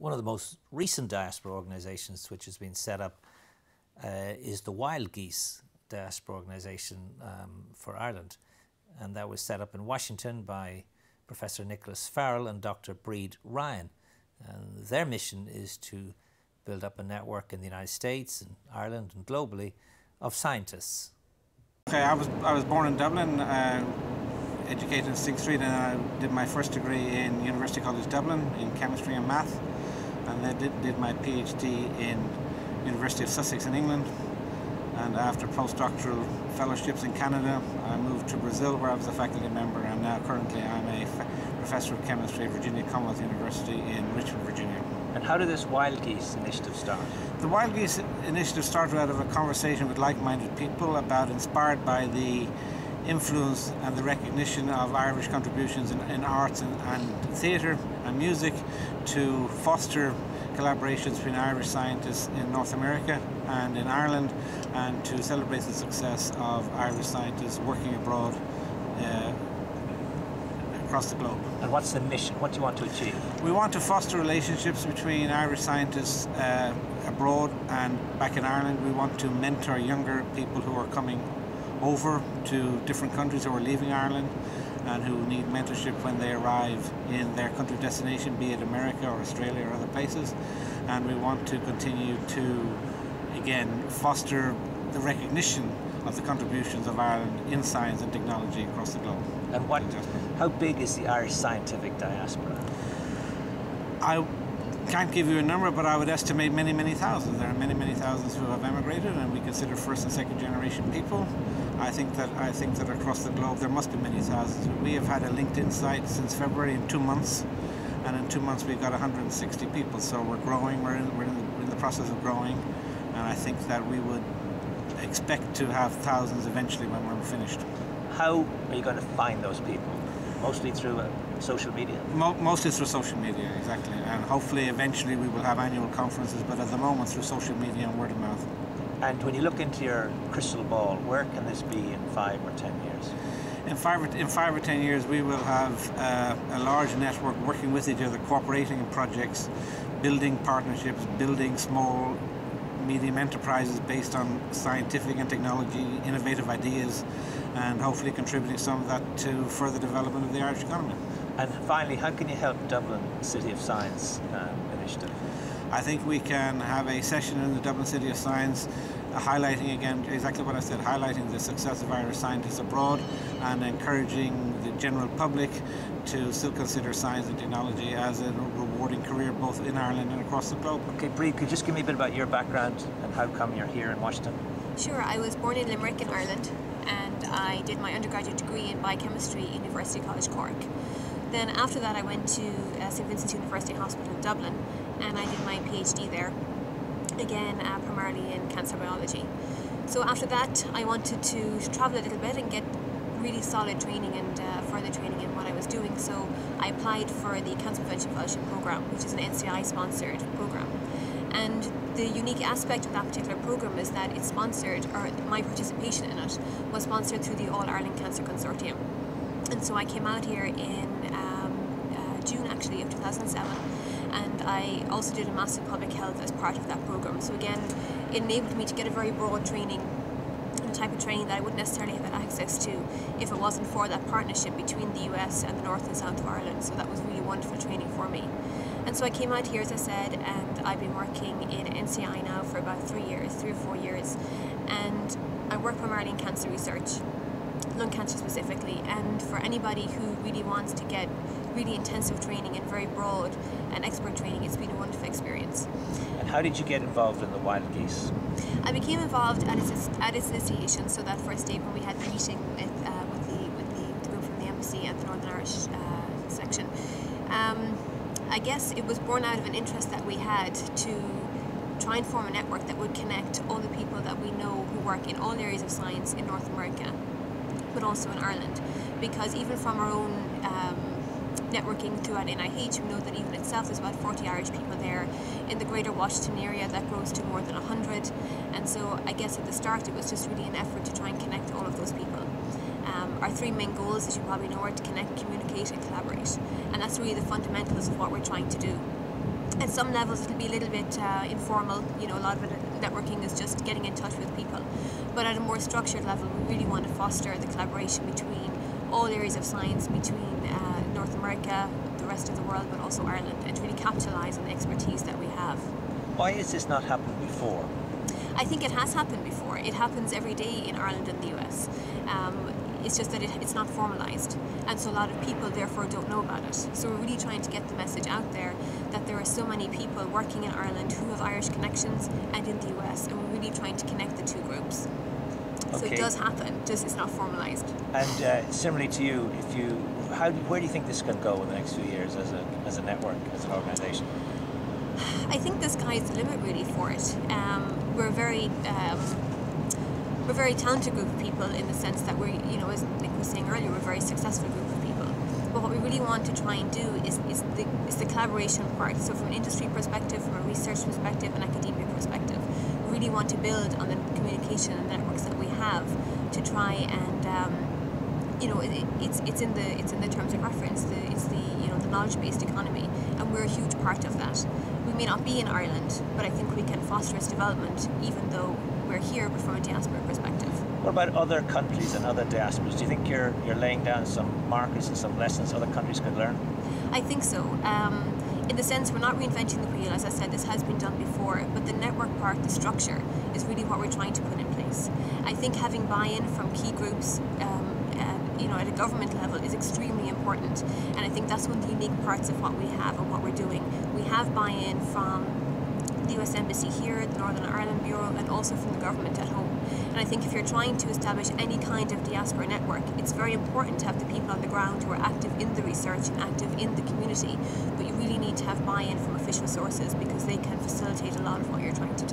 One of the most recent diaspora organisations which has been set up is the Wild Geese Diaspora Organisation for Ireland. And that was set up in Washington by Professor Nicholas Farrell and Dr. Bríd Ryan. And their mission is to build up a network in the United States and Ireland and globally of scientists. Okay, I was born in Dublin, educated in Sixth Street, and I did my first degree in University College Dublin in chemistry and math, and then did my PhD in University of Sussex in England. And after postdoctoral fellowships in Canada, I moved to Brazil, where I was a faculty member, and now currently I'm a professor of chemistry at Virginia Commonwealth University in Richmond, Virginia. And how did this Wild Geese initiative start? The Wild Geese initiative started out of a conversation with like-minded people inspired by the influence and the recognition of Irish contributions in arts and theatre and music to foster collaborations between Irish scientists in North America and in Ireland, and to celebrate the success of Irish scientists working abroad across the globe. And what's the mission? What do you want to achieve? We want to foster relationships between Irish scientists abroad and back in Ireland. We want to mentor younger people who are coming over to different countries, who are leaving Ireland and who need mentorship when they arrive in their country of destination, be it America or Australia or other places. And we want to continue to, again, foster the recognition of the contributions of Ireland in science and technology across the globe. And how big is the Irish scientific diaspora? I can't give you a number, but I would estimate many, many thousands. There are many, many thousands who have emigrated, and we consider first and second generation people. I think that across the globe there must be many thousands. We have had a LinkedIn site since February in 2 months, and in 2 months we've got 160 people. So we're growing. We're in the process of growing, and I think that we would expect to have thousands eventually when we're finished. How are you going to find those people? Mostly through social media? Mostly through social media, exactly. And hopefully eventually we will have annual conferences, but at the moment through social media and word of mouth. And when you look into your crystal ball, where can this be in 5 or 10 years? In 5 or 10 years we will have a large network working with each other, cooperating in projects, building partnerships, building small, medium enterprises based on scientific and technology, innovative ideas, and hopefully contributing some of that to further development of the Irish economy. And finally, how can you help Dublin City of Science initiative? I think we can have a session in the Dublin City of Science highlighting again exactly what I said, highlighting the success of Irish scientists abroad and encouraging the general public to still consider science and technology as a rewarding career both in Ireland and across the globe. Okay, Bríd, could you just give me a bit about your background and how come you're here in Washington? Sure, I was born in Limerick in Ireland, and I did my undergraduate degree in biochemistry in University College Cork. Then after that I went to St Vincent's University Hospital in Dublin, and I did my PhD there, again primarily in cancer biology. So after that I wanted to travel a little bit and get really solid training and further training in what I was doing, so I applied for the Cancer Prevention Fellowship Programme, which is an NCI sponsored programme. And the unique aspect of that particular programme is that it's sponsored, or my participation in it was sponsored through the All Ireland Cancer Consortium. And so I came out here in June actually of 2007, and I also did a Master's in Public Health as part of that programme. So again, it enabled me to get a very broad training, and a type of training that I wouldn't necessarily have had access to if it wasn't for that partnership between the US and the North and South of Ireland. So that was really wonderful training for me. And so I came out here, as I said, and I've been working in NCI now for about 3 or 4 years, and I work primarily in cancer research, lung cancer specifically, and for anybody who really wants to get really intensive training and very broad and expert training, it's been a wonderful experience. And how did you get involved in the Wild Geese? I became involved at its initiation, so that first day when we had the meeting with the group from the embassy and the Northern Irish section. I guess it was born out of an interest that we had to try and form a network that would connect all the people that we know who work in all areas of science in North America, but also in Ireland. Because even from our own networking throughout NIH, we know that even itself there's about 40 Irish people there. In the greater Washington area that grows to more than 100, and so I guess at the start it was just really an effort to try and connect all of those people. Our 3 main goals, as you probably know, are to connect, communicate and collaborate, and that's really the fundamentals of what we're trying to do. At some levels it'll be a little bit informal, you know, a lot of it, networking is just getting in touch with people. But at a more structured level, we really want to foster the collaboration between all areas of science, between North America, the rest of the world, but also Ireland, and to really capitalise on the expertise that we have. Why has this not happened before? I think it has happened before. It happens every day in Ireland and the US. It's just that it's not formalised, and so a lot of people therefore don't know about it. So we're really trying to get the message out there that there are so many people working in Ireland who have Irish connections and in the US, and we're really trying to connect the two groups. So Okay. it does happen, just it's not formalised. And similarly to you, where do you think this can go in the next few years as a network, as an organisation? I think the sky's the limit really for it. We're a very talented group of people in the sense that we're, you know, as Nick was saying earlier, we're a very successful group of people. But what we really want to try and do is the collaboration part. So from an industry perspective, from a research perspective, an academia perspective, we really want to build on the communication and networks that we have to try and, you know, it's in the terms of reference. It's the knowledge-based economy, and we're a huge part of that. We may not be in Ireland, but I think we can foster its development, even though we're here, but from a diaspora perspective. What about other countries and other diasporas? Do you think you're laying down some markers and some lessons other countries could learn? I think so. In the sense, we're not reinventing the wheel. As I said, this has been done before, but the network part, the structure, is really what we're trying to put in place. I think having buy-in from key groups, you know, at a government level is extremely important, and I think that's one of the unique parts of what we have and what we're doing. We have buy-in from the US Embassy here, the Northern Ireland Bureau, and also from the government at home. And I think if you're trying to establish any kind of diaspora network, it's very important to have the people on the ground who are active in the research and active in the community, but you really need to have buy-in from official sources because they can facilitate a lot of what you're trying to